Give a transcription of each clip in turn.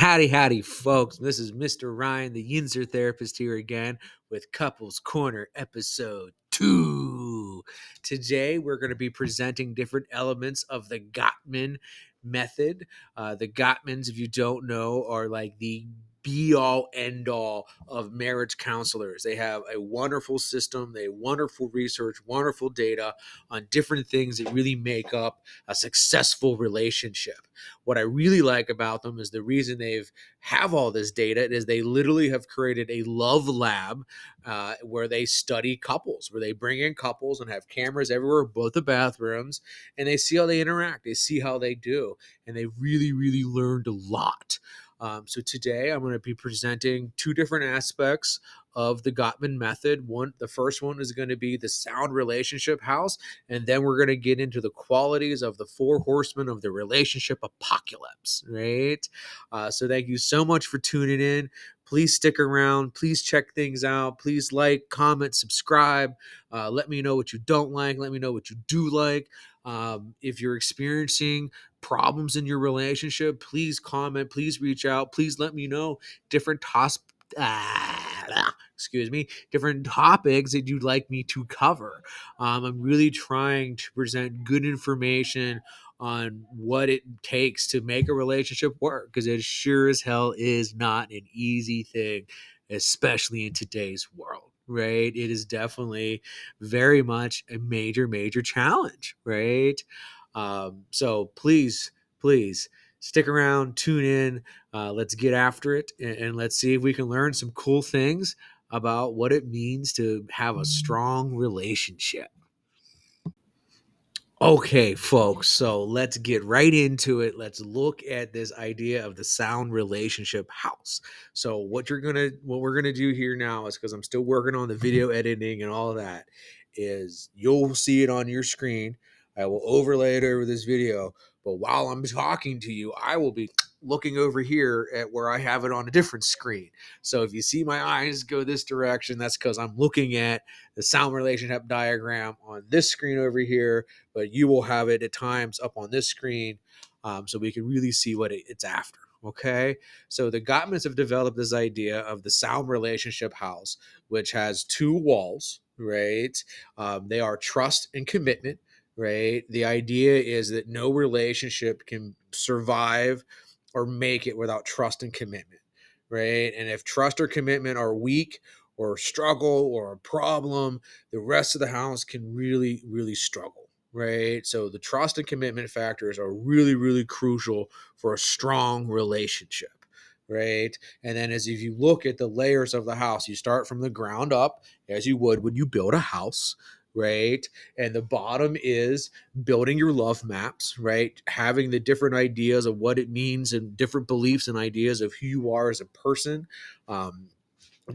Howdy, folks. This is Mr. Ryan, the Yinzer therapist, here again with Couples Corner episode 2. Today, we're going to be presenting different elements of the Gottman method. The Gottmans, if you don't know, are like the be-all, end-all of marriage counselors. They have a wonderful system, they have wonderful research, wonderful data on different things that really make up a successful relationship. What I really like about them is the reason they've have all this data is they literally have created a love lab where they study couples, where they bring in couples and have cameras everywhere, both the bathrooms, and they see how they interact, they see how they do, and they really learned a lot. So today I'm going to be presenting two different aspects of the Gottman method. The first one is going to be the sound relationship house, and then we're going to get into the qualities of the four horsemen of the relationship apocalypse, right? So thank you so much for tuning in. Please stick around. Please check things out. Please like, comment, subscribe. Let me know what you don't like. Let me know what you do like. If you're experiencing problems in your relationship, please comment. Please reach out. Please let me know different different topics that you'd like me to cover. I'm really trying to present good information on what it takes to make a relationship work, because it sure as hell is not an easy thing, especially in today's world, right? It is definitely very much a major challenge, right? So please stick around, tune in, let's get after it, and let's see if we can learn some cool things about what it means to have a strong relationship. Okay, folks, so let's get right into it. Let's look at this idea of the sound relationship house. So what we're gonna do here now is, because I'm still working on the video editing and all of that, is you'll see it on your screen. I will overlay it over this video, but while I'm talking to you, I will be looking over here at where I have it on a different screen. So if you see my eyes go this direction, that's because I'm looking at the sound relationship diagram on this screen over here, but you will have it at times up on this screen, so we can really see what it's after. Okay, so the Gottmans have developed this idea of the sound relationship house, which has two walls, right? They are trust and commitment, right? The idea is that no relationship can survive or make it without trust and commitment, right? And if trust or commitment are weak or struggle or a problem, the rest of the house can really struggle, right? So the trust and commitment factors are really crucial for a strong relationship, right? And then as if you look at the layers of the house, you start from the ground up, as you would when you build a house, right? And the bottom is building your love maps, right? Having the different ideas of what it means and different beliefs and ideas of who you are as a person.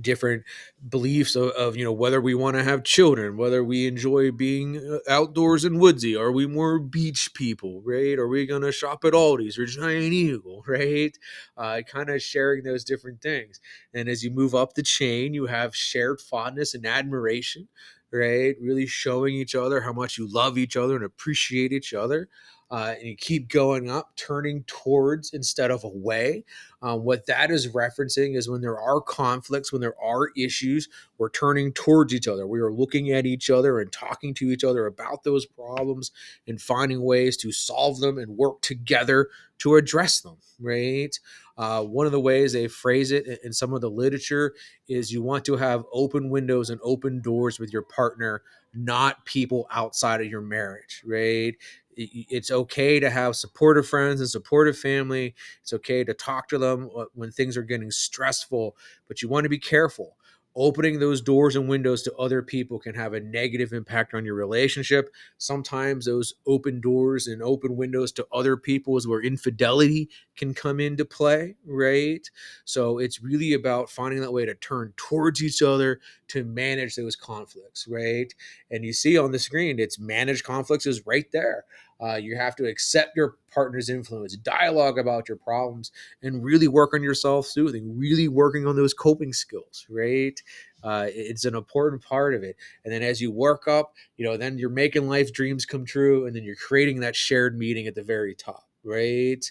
Different beliefs of whether we want to have children, whether we enjoy being outdoors and woodsy, are we more beach people, right? Are we gonna shop at Aldi's or Giant Eagle, right? Kind of sharing those different things. And as you move up the chain, you have shared fondness and admiration, right? Really showing each other how much you love each other and appreciate each other. And you keep going up, turning towards instead of away. What that is referencing is when there are conflicts, when there are issues, we're turning towards each other. We are looking at each other and talking to each other about those problems and finding ways to solve them and work together to address them, right? One of the ways they phrase it in some of the literature is you want to have open windows and open doors with your partner, not people outside of your marriage, right? It's okay to have supportive friends and supportive family. It's okay to talk to them when things are getting stressful, but you want to be careful. Opening those doors and windows to other people can have a negative impact on your relationship. Sometimes those open doors and open windows to other people is where infidelity can come into play, right? So it's really about finding that way to turn towards each other to manage those conflicts, right? And you see on the screen, it's manage conflicts is right there. You have to accept your partner's influence, dialogue about your problems, and really work on your self-soothing, really working on those coping skills, right? It's an important part of it. And then as you work up, then you're making life dreams come true, and then you're creating that shared meeting at the very top. right?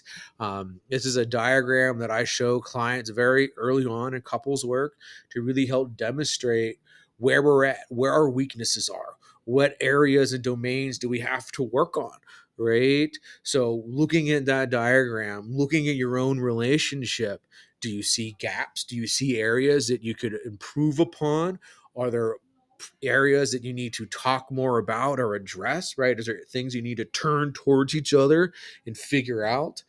This is a diagram that I show clients very early on in couples work to really help demonstrate where we're at, where our weaknesses are, what areas and domains do we have to work on, right? So, looking at that diagram, looking at your own relationship, do you see gaps? Do you see areas that you could improve upon? Are there areas that you need to talk more about or address, right? Is there things you need to turn towards each other and figure out?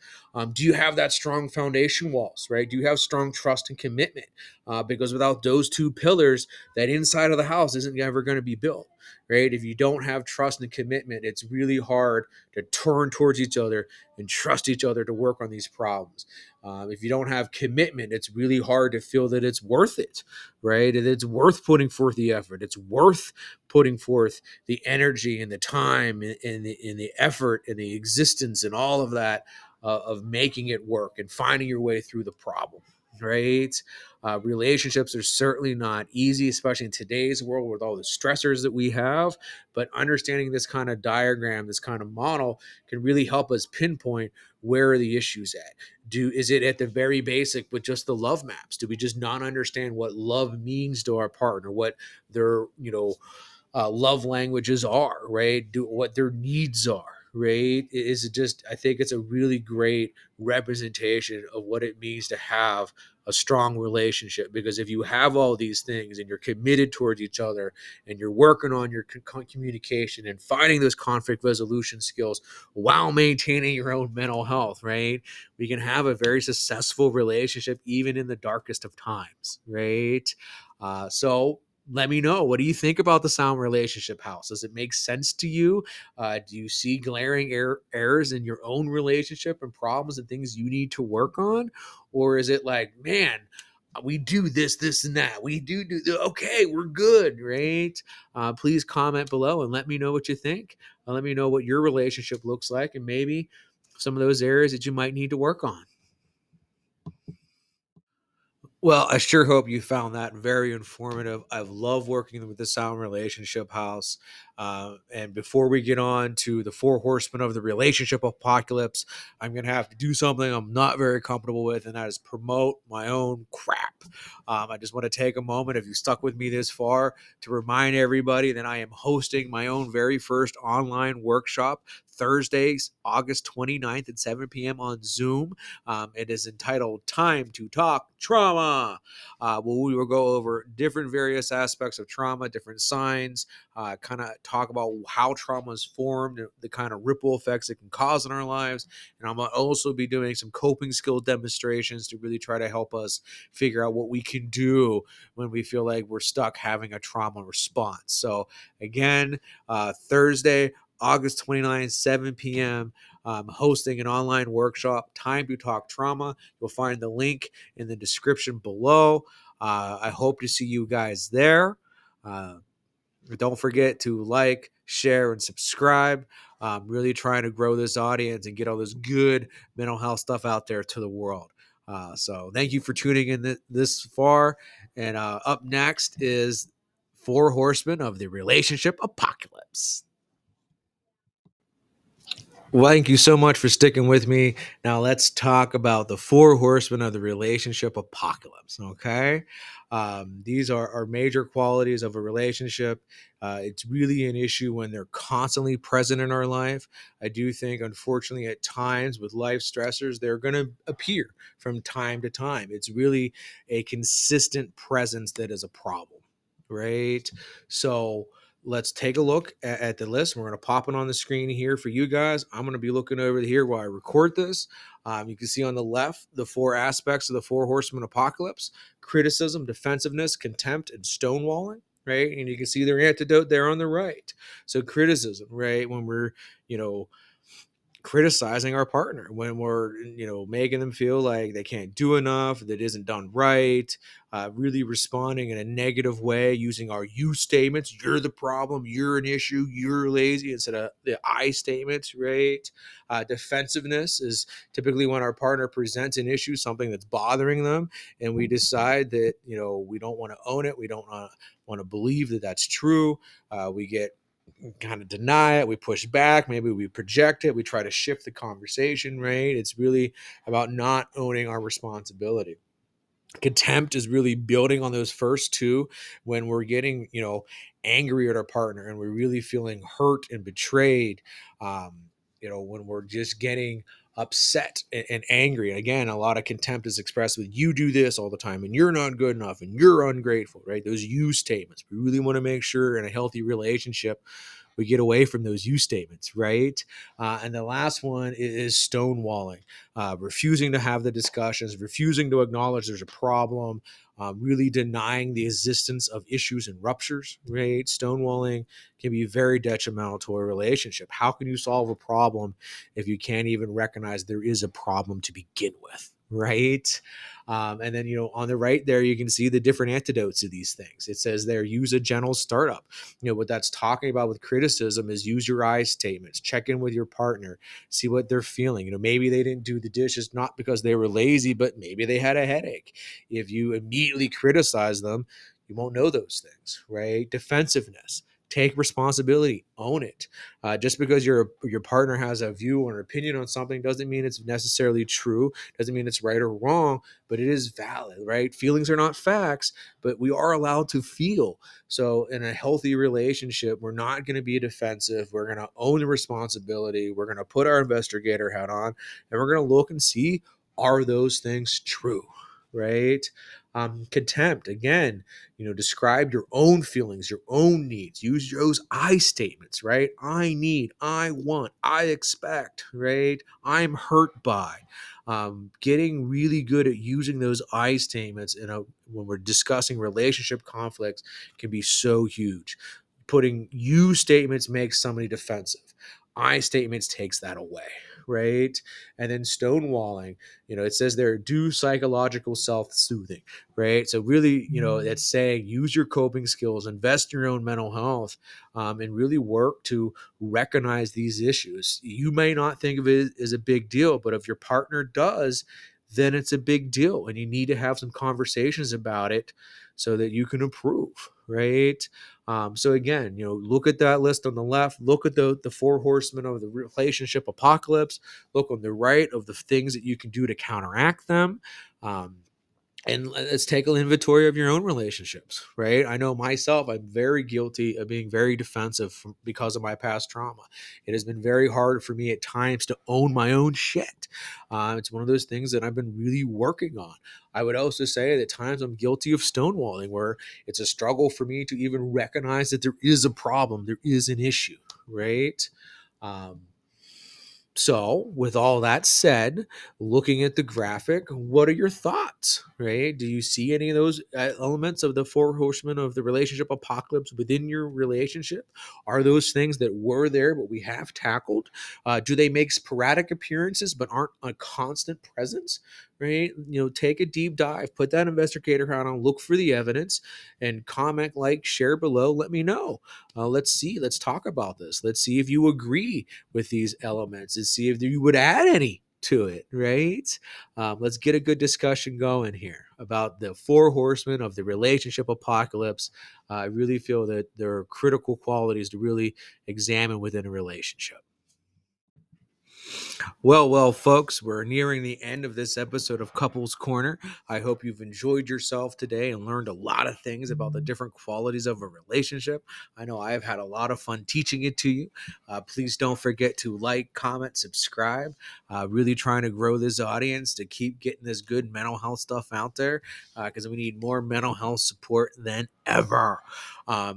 Do you have that strong foundation walls, right? Do you have strong trust and commitment? Because without those two pillars, that inside of the house isn't ever going to be built, right? If you don't have trust and commitment, it's really hard to turn towards each other and trust each other to work on these problems. If you don't have commitment, it's really hard to feel that it's worth it, right? And it's worth putting forth the effort. It's worth putting forth the energy and the time and the effort and the existence and all of that of making it work and finding your way through the problem, right? Relationships are certainly not easy, especially in today's world with all the stressors that we have. But understanding this kind of diagram, this kind of model, can really help us pinpoint where are the issues at. Is it at the very basic with just the love maps? Do we just not understand what love means to our partner, what their love languages are, right? Do what their needs are, right? Is it just? I think it's a really great representation of what it means to have a strong relationship. Because if you have all these things and you're committed towards each other and you're working on your communication and finding those conflict resolution skills while maintaining your own mental health, right? We can have a very successful relationship even in the darkest of times, right? So let me know, what do you think about the sound relationship house? Does it make sense to you? Do you see glaring errors in your own relationship and problems and things you need to work on? Or is it like, man, we do this and that, we okay, we're good, right? Please comment below and let me know what you think. Let me know what your relationship looks like and maybe some of those areas that you might need to work on. Well, I sure hope you found that very informative. I've loved working with the Sound Relationship House. And before we get on to the four horsemen of the relationship apocalypse, I'm going to have to do something I'm not very comfortable with, and that is promote my own crap. I just want to take a moment, if you stuck with me this far, to remind everybody that I am hosting my own very first online workshop Thursdays, August 29th at 7 p.m. on Zoom. It is entitled Time to Talk Trauma. Well, we will go over different various aspects of trauma, different signs, kind of talk about how trauma is formed, the kind of ripple effects it can cause in our lives. And I'm going to also be doing some coping skill demonstrations to really try to help us figure out what we can do when we feel like we're stuck having a trauma response. So, again, Thursday, August 29th, 7 p.m., hosting an online workshop, Time to Talk Trauma. You'll find the link in the description below. I hope to see you guys there. Don't forget to like, share, and subscribe. I'm really trying to grow this audience and get all this good mental health stuff out there to the world. So thank you for tuning in this far. And up next is Four Horsemen of the Relationship Apocalypse. Well, thank you so much for sticking with me. Now, let's talk about the four horsemen of the relationship apocalypse. Okay. These are major qualities of a relationship. It's really an issue when they're constantly present in our life. I do think, unfortunately, at times with life stressors, they're going to appear from time to time. It's really a consistent presence that is a problem, right? So, let's take a look at the list. We're going to pop it on the screen here for you guys. I'm going to be looking over here while I record this. You can see on the left the four aspects of the four horsemen apocalypse: criticism, defensiveness, contempt, and stonewalling. Right. And you can see their antidote there on the right. So, criticism, right? When we're, you know, criticizing our partner, when we're making them feel like they can't do enough, that isn't done right, really responding in a negative way using our you statements. You're the problem, you're an issue, you're lazy, instead of the I statements, right? Defensiveness is typically when our partner presents an issue, something that's bothering them, and we decide that we don't want to own it, we don't want to believe that that's true. We get kind of deny it, we push back, maybe we project it, we try to shift the conversation, right? It's really about not owning our responsibility. Contempt is really building on those first two. When we're getting, angry at our partner and we're really feeling hurt and betrayed, um, when we're just getting upset and angry. And again, a lot of contempt is expressed with "you do this all the time" and "you're not good enough" and "you're ungrateful," right? Those "you" statements. We really want to make sure in a healthy relationship we get away from those "you" statements, right? And the last one is stonewalling, refusing to have the discussions, refusing to acknowledge there's a problem, really denying the existence of issues and ruptures, right? Stonewalling can be very detrimental to a relationship. How can you solve a problem if you can't even recognize there is a problem to begin with? Right. And then, on the right there, you can see the different antidotes to these things. It says there, use a gentle startup. What that's talking about with criticism is use your I statements, check in with your partner, see what they're feeling. Maybe they didn't do the dishes not because they were lazy, but maybe they had a headache. If you immediately criticize them, you won't know those things, right? Defensiveness. Take responsibility, own it. Just because your partner has a view or an opinion on something doesn't mean it's necessarily true, doesn't mean it's right or wrong, but it is valid, right? Feelings are not facts, but we are allowed to feel. So, in a healthy relationship, we're not going to be defensive. We're going to own the responsibility. We're going to put our investigator hat on and we're going to look and see, are those things true? Right? Contempt, again, describe your own feelings, your own needs. Use those I statements, right? I need, I want, I expect, right? I'm hurt by. Getting really good at using those I statements when we're discussing relationship conflicts can be so huge. Putting "you" statements makes somebody defensive. I statements takes that away, right? And then stonewalling, it says there, do psychological self-soothing, right? So really, that's saying use your coping skills, invest in your own mental health, and really work to recognize these issues. You may not think of it as a big deal, but if your partner does, then it's a big deal, and you need to have some conversations about it so that you can improve, right? So again, look at that list on the left. Look at the four horsemen of the relationship apocalypse. Look on the right of the things that you can do to counteract them. Um, and let's take an inventory of your own relationships, right? I know myself, I'm very guilty of being very defensive because of my past trauma. It has been very hard for me at times to own my own shit. It's one of those things that I've been really working on. I would also say that at times I'm guilty of stonewalling, where it's a struggle for me to even recognize that there is a problem, there is an issue, right? Um, so, with all that said, looking at the graphic, what are your thoughts? Right? Do you see any of those elements of the four horsemen of the relationship apocalypse within your relationship? Are those things that were there but we have tackled? Do they make sporadic appearances but aren't a constant presence? Right? Take a deep dive, put that investigator hat on, look for the evidence, and comment, like, share below. Let me know. Let's see. Let's talk about this. Let's see if you agree with these elements and see if you would add any to it, right? Let's get a good discussion going here about the four horsemen of the relationship apocalypse. I really feel that there are critical qualities to really examine within a relationship. Well, folks, we're nearing the end of this episode of Couples Corner. I hope you've enjoyed yourself today and learned a lot of things about the different qualities of a relationship. I know I've had a lot of fun teaching it to you. Please don't forget to like, comment, subscribe. Really trying to grow this audience to keep getting this good mental health stuff out there, because we need more mental health support than ever.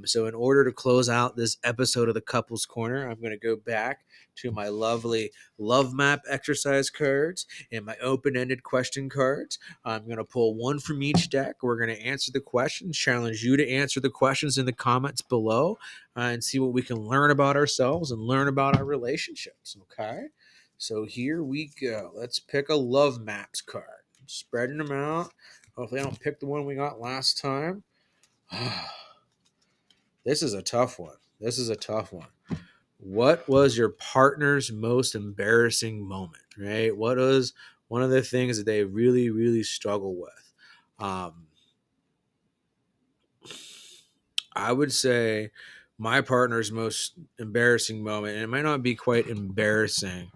So, in order to close out this episode of the Couples Corner, I'm going to go back to my lovely love map exercise cards and my open-ended question cards. I'm going to pull one from each deck. We're going to answer the questions, challenge you to answer the questions in the comments below, and see what we can learn about ourselves and learn about our relationships. Okay, so here we go. Let's pick a love maps card. Spreading them out. Hopefully I don't pick the one we got last time. This is a tough one. What was your partner's most embarrassing moment, right? What was one of the things that they really, really struggle with? Um, I would say My partner's most embarrassing moment, and it might not be quite embarrassing,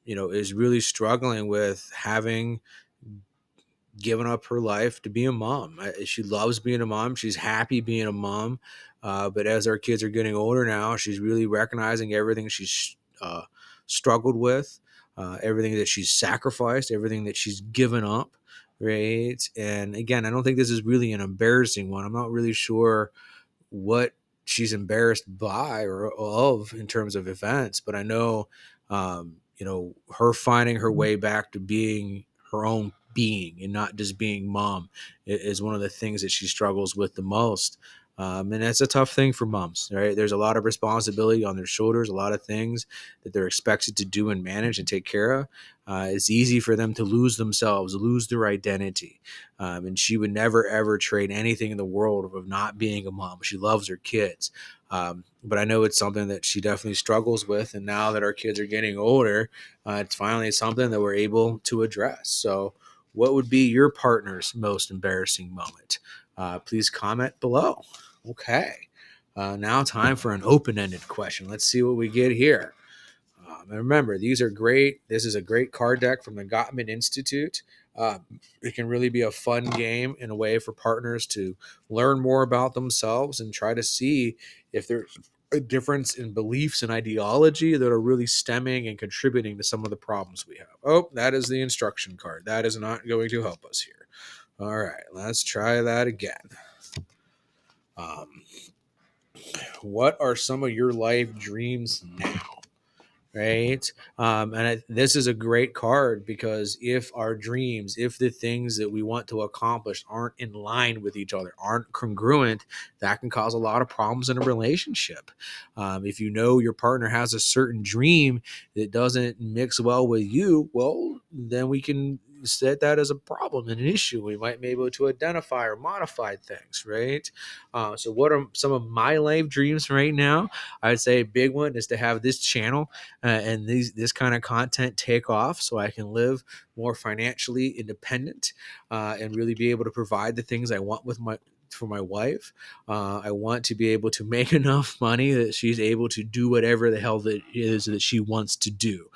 is really struggling with having given up her life to be a mom. She loves being a mom. She's happy being a mom. But as our kids are getting older now, she's really recognizing everything she's struggled with, everything that she's sacrificed, everything that she's given up. Right. And again, I don't think this is really an embarrassing one. I'm not really sure what she's embarrassed by or of in terms of events, but I know, her finding her way back to being her own being and not just being mom is one of the things that she struggles with the most. And that's a tough thing for moms, right? There's a lot of responsibility on their shoulders, a lot of things that they're expected to do and manage and take care of. It's easy for them to lose themselves, lose their identity. And she would never ever trade anything in the world of not being a mom. She loves her kids, but I know it's something that she definitely struggles with. And now that our kids are getting older, it's finally something that we're able to address. So, what would be your partner's most embarrassing moment? Please comment below. Okay. Now, time for an open ended question. Let's see what we get here. And remember, these are great. This is a great card deck from the Gottman Institute. It can really be a fun game in a way for partners to learn more about themselves and try to see if there's a difference in beliefs and ideology that are really stemming and contributing to some of the problems we have. Oh, that is the instruction card. That is not going to help us here. All right, let's try that again. Um, what are some of your life dreams now? Right. This is a great card because if our dreams, if the things that we want to accomplish aren't in line with each other, aren't congruent, that can cause a lot of problems in a relationship. If you know your partner has a certain dream that doesn't mix well with you, well, then we can set that as a problem and an issue. We might be able to identify or modify things, right? So, what are some of my life dreams right now? I'd say a big one is to have this channel and this kind of content take off so I can live more financially independent and really be able to provide the things I want for my wife. I want to be able to make enough money that she's able to do whatever the hell that is that she wants to do.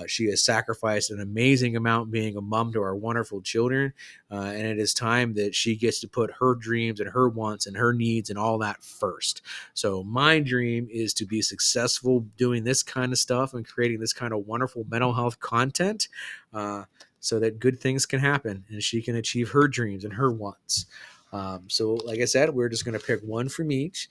She has sacrificed an amazing amount being a mom to our wonderful children, and it is time that she gets to put her dreams and her wants and her needs and all that first. So my dream is to be successful doing this kind of stuff and creating this kind of wonderful mental health content, so that good things can happen and she can achieve her dreams and her wants. So, like I said, we're just going to pick one from each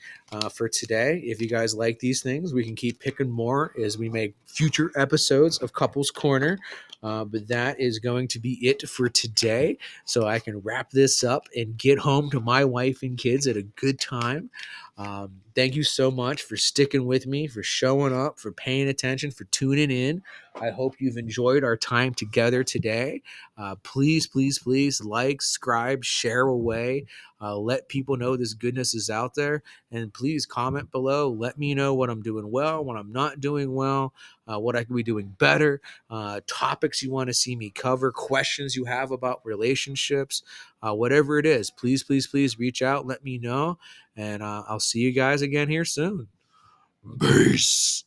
for today. If you guys like these things, we can keep picking more as we make future episodes of Couples Corner. But that is going to be it for today. So I can wrap this up and get home to my wife and kids at a good time. Thank you so much for sticking with me, for showing up, for paying attention, for tuning in. I hope you've enjoyed our time together today. Please, please, please like, subscribe, share away. Let people know this goodness is out there. And please comment below. Let me know what I'm doing well, what I'm not doing well, what I can be doing better, topics you want to see me cover, questions you have about relationships, whatever it is. Please, please, please reach out. Let me know. And I'll see you guys again here soon. Peace.